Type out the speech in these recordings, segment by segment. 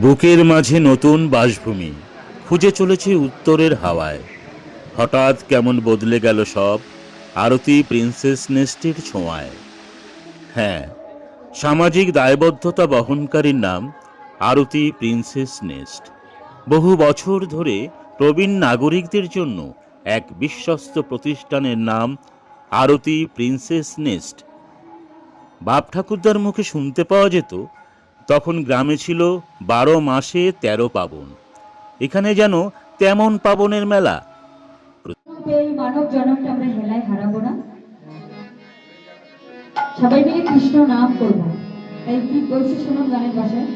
বুকের মাঝে নতুন বাসভূমি খুঁজে চলেছে উত্তরের হাওয়ায়। হঠাৎ কেমন বদলে গেল সব আরতি প্রিন্সেস নেস্টের ছোঁয়ায়। হ্যাঁ, সামাজিক দায়বদ্ধতা বহনকারীর নাম আরতি প্রিন্সেস নেস্ট। বহু বছর ধরে প্রবীণ নাগরিকদের জন্য এক বিশ্বস্ত প্রতিষ্ঠানের নাম আরতি প্রিন্সেস নেস্ট। বাপ ঠাকুরদার মুখে শুনতে পাওয়া যেত, তখন গ্রামে ছিল 12 মাসে 13 পাবন। এখানে যেন তেমন পাবনের মেলা। এই মানব জনমটা আমরা হেলায় হারাবো না, সবাই মিলে কৃষ্ণ নাম করবো। তাই কি বলছে শুনুন গানের ভাষায়।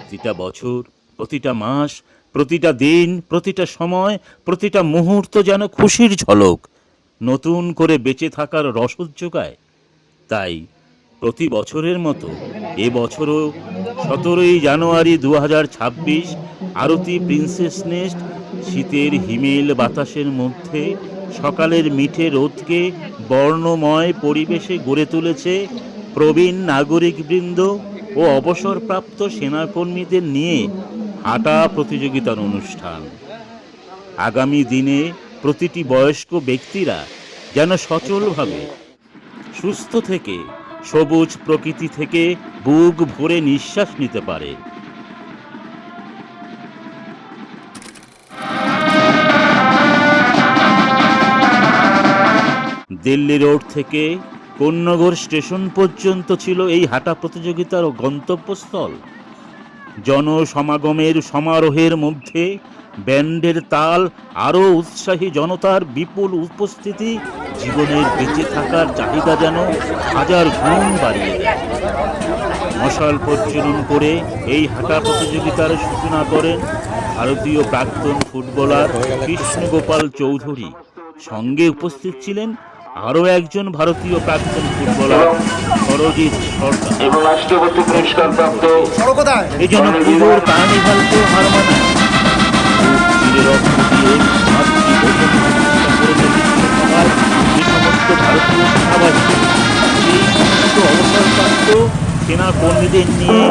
প্রতিটা বছর, প্রতিটা মাস, প্রতিটা দিন, প্রতিটা সময়, প্রতিটা মুহূর্ত যেন খুশির ঝলক, নতুন করে বেঁচে থাকার রসদ যোগায়। তাই প্রতি বছরের মতো এবছরও 17ই জানুয়ারি 2026 আরতি প্রিন্সেস নেস্ট শীতের হিমেল বাতাসের মধ্যে সকালের মিঠে রোদকে বর্ণময় পরিবেশে গড়ে তুলেছে প্রবীণ নাগরিকবৃন্দ ও অবসরপ্রাপ্ত সেনাকর্মীদের নিয়ে হাঁটা প্রতিযোগিতার অনুষ্ঠান। আগামী দিনে প্রতিটি বয়স্ক ব্যক্তিরা যেন সচলভাবে সুস্থ থেকে সবুজ প্রকৃতি থেকে বুক ভরে নিঃশ্বাস নিতে পারে। দিল্লি রোড থেকে কোন্নগর স্টেশন পর্যন্ত ছিল এই হাঁটা প্রতিযোগিতার গন্তব্যস্থল। জনসমাগমের সমারোহের মধ্যে ব্যান্ডের তাল, আরও উৎসাহী জনতার বিপুল উপস্থিতি জীবনের বেঁচে থাকার চাহিদা যেন হাজার গুণ বাড়িয়ে দেয়। মশাল প্রজ্বলন করে এই হাঁটা প্রতিযোগিতার সূচনা করেন ভারতীয় প্রাক্তন ফুটবলার কৃষ্ণগোপাল চৌধুরী। সঙ্গে উপস্থিত ছিলেন আরও একজন ভারতীয় প্রাক্তন ফুটবলার সরজিৎ সরকার এবং রাষ্ট্রপতি পুরস্কারপ্রাপ্ত এই জন্য পুজোর কার্নিভালকেও হার মানায়। রক্ত দিয়ে মাতৃভোজন প্রতিষ্ঠা করেছে বিশ্বসভায় যে সমস্ত ভারতীয় সেনাবাহিনী, সেই সমস্ত অবসরপ্রাপ্ত সেনা কর্মীদের নিয়ে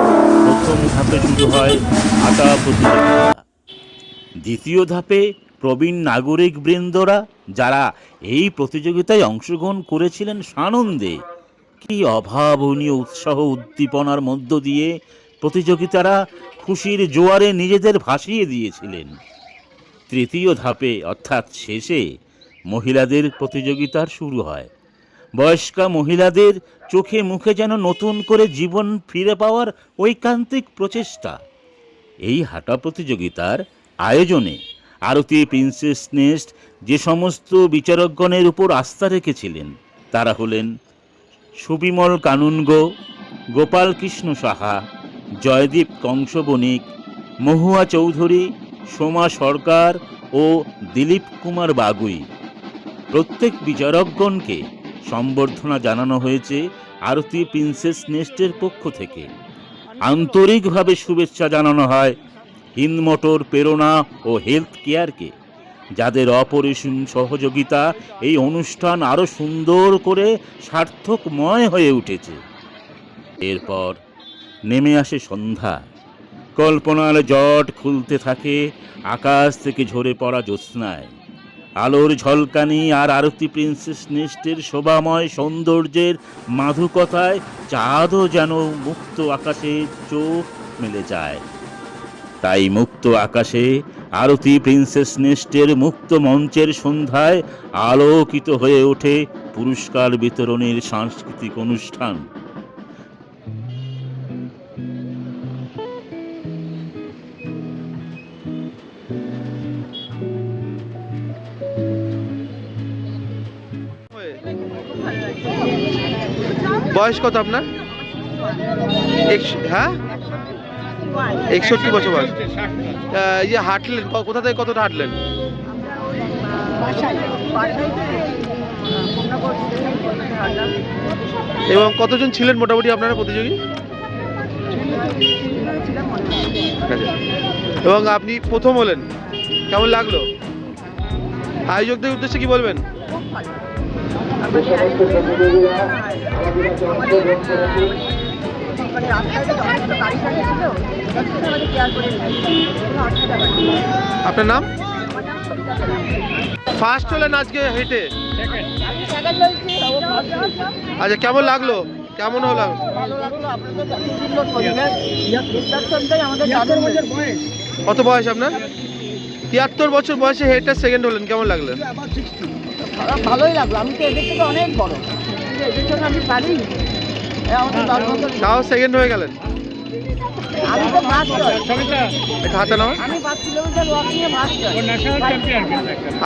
প্রথম ধাপে শুরু হয় হাঁটা প্রতিযোগিতা। দ্বিতীয় ধাপে প্রবীণ নাগরিক বৃন্দরা, যারা এই প্রতিযোগিতায় অংশগ্রহণ করেছিলেন সানন্দে, কি অভাবনীয় উৎসাহ উদ্দীপনার মধ্য দিয়ে প্রতিযোগিতারা খুশির জোয়ারে নিজেদের ভাসিয়ে দিয়েছিলেন। তৃতীয় ধাপে অর্থাৎ শেষে মহিলাদের প্রতিযোগিতার শুরু হয়। বয়স্কা মহিলাদের চোখে মুখে যেন নতুন করে জীবন ফিরে পাওয়ার ঐকান্তিক প্রচেষ্টা। এই হাঁটা প্রতিযোগিতার আয়োজনে আরতি প্রিন্সেস নেস্ট যে সমস্ত বিচারকগণের উপর আস্থা রেখেছিলেন তারা হলেন সুবিমল কানুনগো, গোপাল কৃষ্ণ সাহা, জয়দীপ কংস বণিক, মহুয়া চৌধুরী, সোমা সরকার ও দিলীপ কুমার বাগুই। প্রত্যেক বিচারকগণকে সম্বর্ধনা জানানো হয়েছে আরতি প্রিন্সেস নেস্টের পক্ষ থেকে। আন্তরিকভাবে শুভেচ্ছা জানানো হয় হিন্দমোটর, প্রেরণা ও হেলথ কেয়ারকে, যাদের অপরিসীম সহযোগিতা এই অনুষ্ঠান আরও সুন্দর করে সার্থকময় হয়ে উঠেছে। এরপর নেমে আসে সন্ধ্যা। কল্পনার জট খুলতে থাকে আকাশ থেকে ঝরে পড়া জ্যোৎস্নায়। আলোর ঝলকানি আর আরতি প্রিন্সেস নেস্টের শোভাময় সৌন্দর্যের মাধুকতায় চাঁদও যেন মুক্ত আকাশে চোখ মেলে যায়। তাই মুক্ত আকাশে আরতি প্রিন্সেস নেস্টের মুক্ত মঞ্চের সন্ধ্যায় আলোকিত হয়ে ওঠে পুরস্কার বিতরণের সাংস্কৃতিক অনুষ্ঠান। বয়স কত আপনার? হ্যাঁ, 61 বছর বয়স। ইয়ে হাঁটলেন কোথা থেকে কতটা হাঁটলেন? এবং কতজন ছিলেন মোটামুটি আপনারা প্রতিযোগী? আচ্ছা। এবং আপনি প্রথম হলেন, কেমন লাগলো? আয়োজকদের উদ্দেশ্যে কি বলবেন? আপনার নাম? ফার্স্ট হলেন আজকে হেঁটে? আচ্ছা, কেমন লাগলো? কেমন হলো? কত বয়স আপনার? 73 বছর বয়সে হেঁটে সেকেন্ড হলেন, কেমন লাগলো? ভালোই লাগলো। আমি তো এদের থেকে অনেক বড়, কিন্তু এদের জন্য আমি পারি। তাও সেকেন্ড হয়ে গেলেন? আমি তো মাস্টার, একটু হাতে নাও। আমি 5 কিলোমিটার ওয়াকিং এ মাস্টার।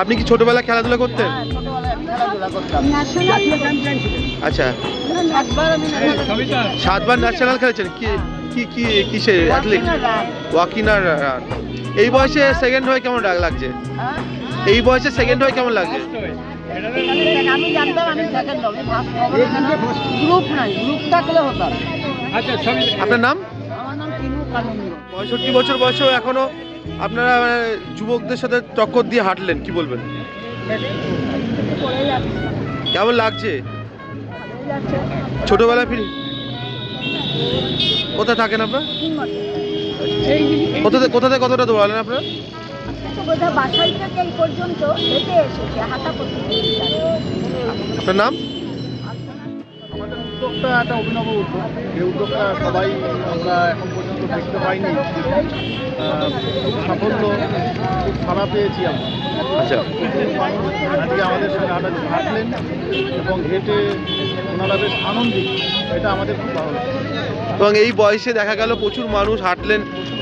আপনি কি ছোটবেলায় খেলাধুলা করতেন? ছোটবেলায় আমি খেলাধুলা করতাম। আচ্ছা, একবার আমি 7বার ন্যাশনাল খেলেছেন? কি কি কি কিসে অ্যাথলিট? ওয়াকিং আর রান। এই বয়সে সেকেন্ড হয়ে কেমন লাগছে? এই বয়সে সেকেন্ড হয়ে কেমন লাগছে? আমি জানতাম আমি সেকেন্ড হব, গ্রুপ নাই, গ্রুপ থাকলে হতাম। আপনার নাম? আমার নাম কিনু কানুন। 65 বছর বয়সেও এখনো আপনারা যুবকদের সাথে টক্কর দিয়ে হাঁটলেন, কি বলবেন? কেমন লাগছে? ছোটবেলায় ফিরে কোথায় থাকেন আপনার? কোথা থেকে কতটা দৌড়ালেন আপনার? বাসাই থেকে এই পর্যন্ত হেঁটে এসেছে, হাঁটা করতে। আপনার নাম? আমাদের উদ্যোগটা একটা অভিনব উদ্যোগ। এই উদ্যোগটা সবাই আমরা এখন পর্যন্ত দেখতে পাইনি। খুব সাফল্য, খুব সাড়া পেয়েছি আমরা। আচ্ছা, মানুষ আজকে আমাদের সঙ্গে হাঁটলেন এবং হেঁটে ওনারা বেশ আনন্দিত, এটা আমাদের খুব ভালো লাগে। এবং এই বয়সে দেখা গেল প্রচুর মানুষ হাঁটলেন,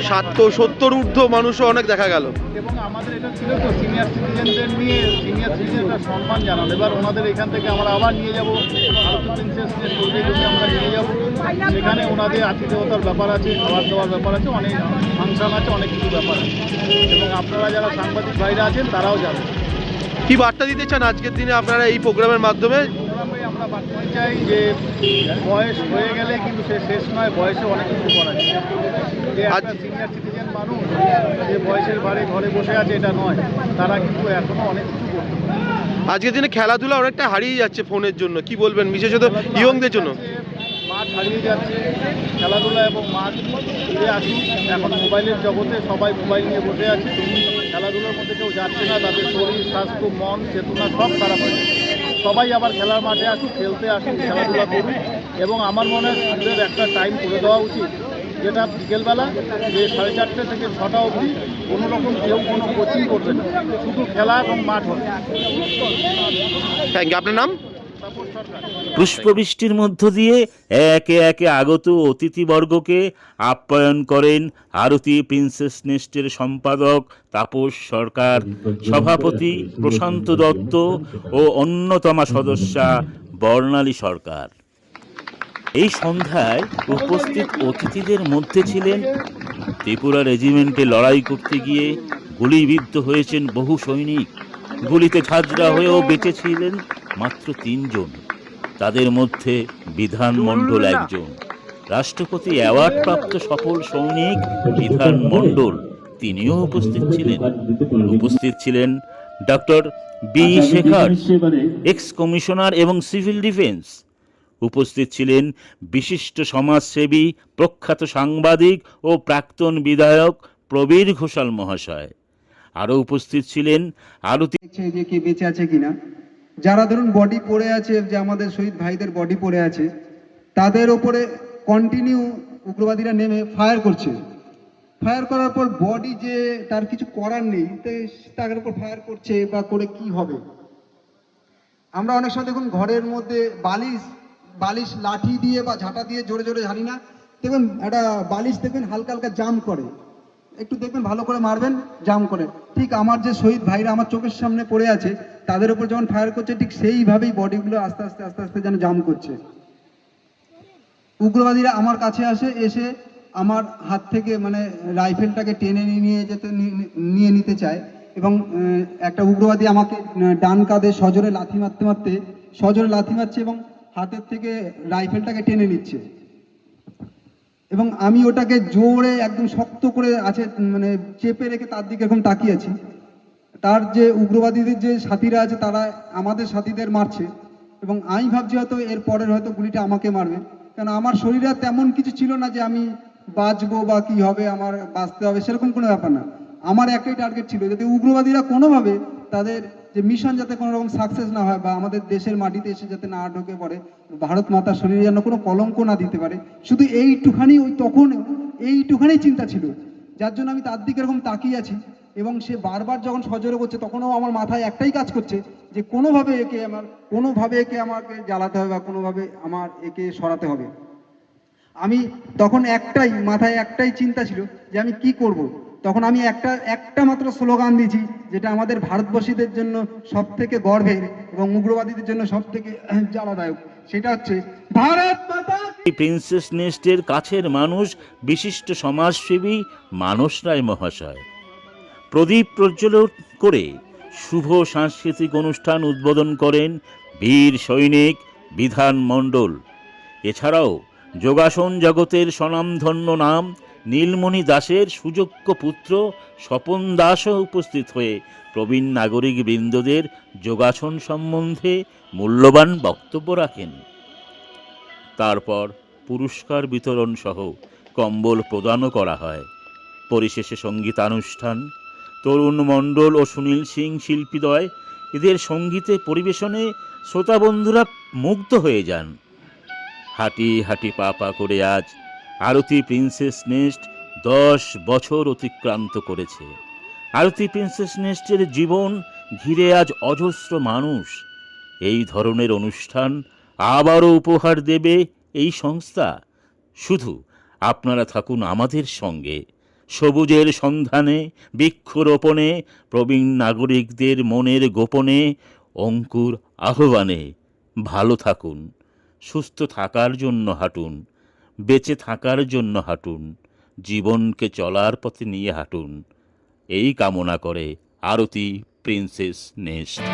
70 ঊর্ধ্ব মানুষও অনেক দেখা গেল। এবং আমাদের এটা ছিল তো সিনিয়র সিটিজেনদের নিয়ে সিনিয়র সিটিজেনদের সম্মান জানানো। এবার ওনাদের এখান থেকে আমরা আবার নিয়ে যাব ভারতীয় প্রিন্সেসদের টোলগেটে আমরা নিয়ে যাব। সেখানে ওনাদের আতিথেয়তার ব্যাপার আছে, খাবার দাবার ব্যাপার আছে, অনেক ফাংশন আছে, অনেক কিছু ব্যাপার আছে। এবং আপনারা যারা সাংবাদিক ভাইরা আছেন তারাও যাবেন। কি বার্তা দিতে চান আজকের দিনে আপনারা এই প্রোগ্রামের মাধ্যমে? প্রোগ্রামে আমরা বার্তা চাই যে বয়স হয়ে গেলে কিন্তু সে শেষ নয়, বয়সে অনেক কিছু করা যায়। যে একটা সিনিয়র সিটিজেন মানুষ যে বয়সের ভারে ঘরে বসে আছে এটা নয়, তারা কিন্তু এখনো অনেক কিছু করতে পারে। আজকের দিনে খেলাধুলা অনেকটা হারিয়ে যাচ্ছে ফোনের জন্য, কি বলবেন, বিশেষত ইয়ংদের জন্য? মাঠ হারিয়ে যাচ্ছে, খেলাধুলা এবং মাঠ ফিরে আসুন। এখন মোবাইলের জগতে সবাই মোবাইল নিয়ে বসে আছে, খেলাধুলার মধ্যে কেউ যাচ্ছে না। তাদের শরীর স্বাস্থ্য মন চেতনা সব খারাপ হয়ে যাচ্ছে। সবাই আবার খেলার মাঠে আসুন, খেলতে আসুন, খেলাধুলা করুন। এবং আমার মনে হয় স্কুলের একটা টাইম করে দেওয়া উচিত, যেটা বিকেলবেলা যে 4:30 থেকে 6টা অবধি কোনো রকম কেউ কোনো কোচিং করবে না, শুধু খেলা এবং মাঠ হবে। Thank you. আপনার নাম? পুষ্পবৃষ্টির মধ্য দিয়ে একে একে আগত অতিথিবর্গকে আপ্যায়ন করেন আরতি প্রিন্সেস নেস্টের সম্পাদক তাপস সরকার, সভাপতি প্রশান্ত দত্ত ও অন্যতমা সদস্যা বর্ণালী সরকার। এই সন্ধ্যায় উপস্থিত অতিথিদের মধ্যে ছিলেন ত্রিপুরা রেজিমেন্টে লড়াই করতে গিয়ে গুলিবিদ্ধ হয়েছেন বহু সৈনিক, গুলিতে ঝাঁঝরা হয়েও বেঁচে ছিলেন মাত্র 3 জন, তাদের মধ্যে বিধান মণ্ডল একজন। রাষ্ট্রপতি অ্যাওয়ার্ড প্রাপ্ত সফল সৈনিক বিধান মণ্ডল, তিনিও উপস্থিত ছিলেন। উপস্থিত ছিলেন doctor B Shekhar, ex commissioner এবং সিভিল ডিফেন্স। উপস্থিত ছিলেন বিশিষ্ট সমাজসেবী, প্রখ্যাত সাংবাদিক ও প্রাক্তন বিধায়ক প্রবীর ঘোষাল মহাশয়। আরও উপস্থিত ছিলেন আরতি যে কে বেঁচে আছে কিনা, যারা ধরুন বডি পড়ে আছে, যে আমাদের শহীদ ভাইদের বডি পড়ে আছে, তাদের ওপরে কন্টিনিউ উগ্রবাদীরা নেমে ফায়ার করছে। ফায়ার করার পর বডি যে তার কিছু করার নেই, তার উপর ফায়ার করছে বা করে কি হবে। আমরা অনেক সময় দেখুন ঘরের মধ্যে বালিশ লাঠি দিয়ে বা ঝাঁটা দিয়ে জোরে জোরে ঝাড়ি না, দেখবেন একটা বালিশ দেখবেন হালকা হালকা জাম করে, একটু দেখবেন ভালো করে মারবেন জাম করে। ঠিক আমার যে শহীদ ভাইরা আমার চোখের সামনে পড়ে আছে, তাদের উপর যখন ফায়ার করছে ঠিক সেইভাবেই বডিগুলো আস্তে আস্তে আস্তে আস্তে যেন জাম করছে। উগ্রবাদীরা আমার কাছে আসে, এসে আমার হাত থেকে মানে রাইফেলটাকে টেনে নিয়ে নিতে চায় এবং একটা উগ্রবাদী আমাকে ডান কাঁধে সজোরে লাথি মারতে মারতে সজোরে লাথি মারছে এবং হাতের থেকে রাইফেলটাকে টেনে নিচ্ছে এবং আমি ওটাকে জোরে একদম শক্ত করে আছে মানে চেপে রেখে তার দিকে এরকম তাকিয়ে আছি। তার যে উগ্রবাদীদের যে সাথীরা আছে তারা আমাদের সাথীদের মারছে এবং আমি ভাবছি হয়তো এর পরের হয়তো গুলিটা আমাকে মারবে, কারণ আমার শরীরে আর তেমন কিছু ছিল না যে আমি বাঁচবো বা কি হবে, আমার বাঁচতে হবে সেরকম কোনো ব্যাপার না। আমার একটাই টার্গেট ছিল যাতে উগ্রবাদীরা কোনোভাবে তাদের যে মিশন যাতে কোনো রকম সাকসেস না হয় বা আমাদের দেশের মাটিতে এসে যাতে না ঢুকে পড়ে, ভারত মাতার শরীরে যেন কোনো কলঙ্ক না দিতে পারে, শুধু এইটুখানি তখন এইটুখানি চিন্তা ছিল, যার জন্য আমি তার দিকে এরকম তাকিয়ে আছি এবং সে বারবার যখন সজোরে করছে তখনও আমার মাথায় একটাই কাজ করছে যে কোনোভাবে একে আমাকে জ্বালাতে হবে বা কোনোভাবে আমার একে সরাতে হবে। আমি তখন মাথায় একটাই চিন্তা ছিল যে আমি কি করব। তখন আমি একটা মাত্র স্লোগান দিয়েছি, যেটা আমাদের ভারতবাসীদের জন্য সব থেকে গর্বের এবং উগ্রবাদীদের জন্য সব থেকে জ্বালাদায়ক, সেটা হচ্ছে ভারত মাতা। প্রিন্সেস নেস্টের কাছের মানুষ বিশিষ্ট সমাজসেবী মানস রায় মহাশয় প্রদীপ প্রজ্বলন করে শুভ সাংস্কৃতিক অনুষ্ঠান উদ্বোধন করেন বীর সৈনিক বিধান মণ্ডল। এছাড়াও যোগাসন জগতের স্বনামধন্য নাম নীলমণি দাসের সুযোগ্য পুত্র স্বপন দাসও উপস্থিত হয়ে প্রবীণ নাগরিক বৃন্দদের যোগাসন সম্বন্ধে মূল্যবান বক্তব্য রাখেন। তারপর পুরস্কার বিতরণ সহ কম্বল প্রদানও করা হয়। পরিশেষে সঙ্গীতানুষ্ঠান। তরুণ মণ্ডল ও সুনীল সিং শিল্পীদ্বয় এদের সঙ্গীতে পরিবেশনে শ্রোতা বন্ধুরা মুগ্ধ হয়ে যান। হাঁটি হাঁটি পা পা করে আজ আরতি প্রিন্সেস নেস্ট 10 বছর অতিক্রান্ত করেছে। আরতি প্রিন্সেস নেস্টের জীবন ঘিরে আজ অজস্র মানুষ। এই ধরনের অনুষ্ঠান আবারও উপহার দেবে এই সংস্থা। শুধু আপনারা থাকুন আমাদের সঙ্গে, সবুজের সন্ধানে, বৃক্ষরোপণে, প্রবীণ নাগরিকদের মনের গোপনে, অঙ্কুর আহ্বানে। ভালো থাকুন, সুস্থ থাকার জন্য হাঁটুন, বেঁচে থাকার জন্য হাঁটুন, জীবনকে চলার পথে নিয়ে হাঁটুন, এই কামনা করে আরতি প্রিন্সেস নেস্ট।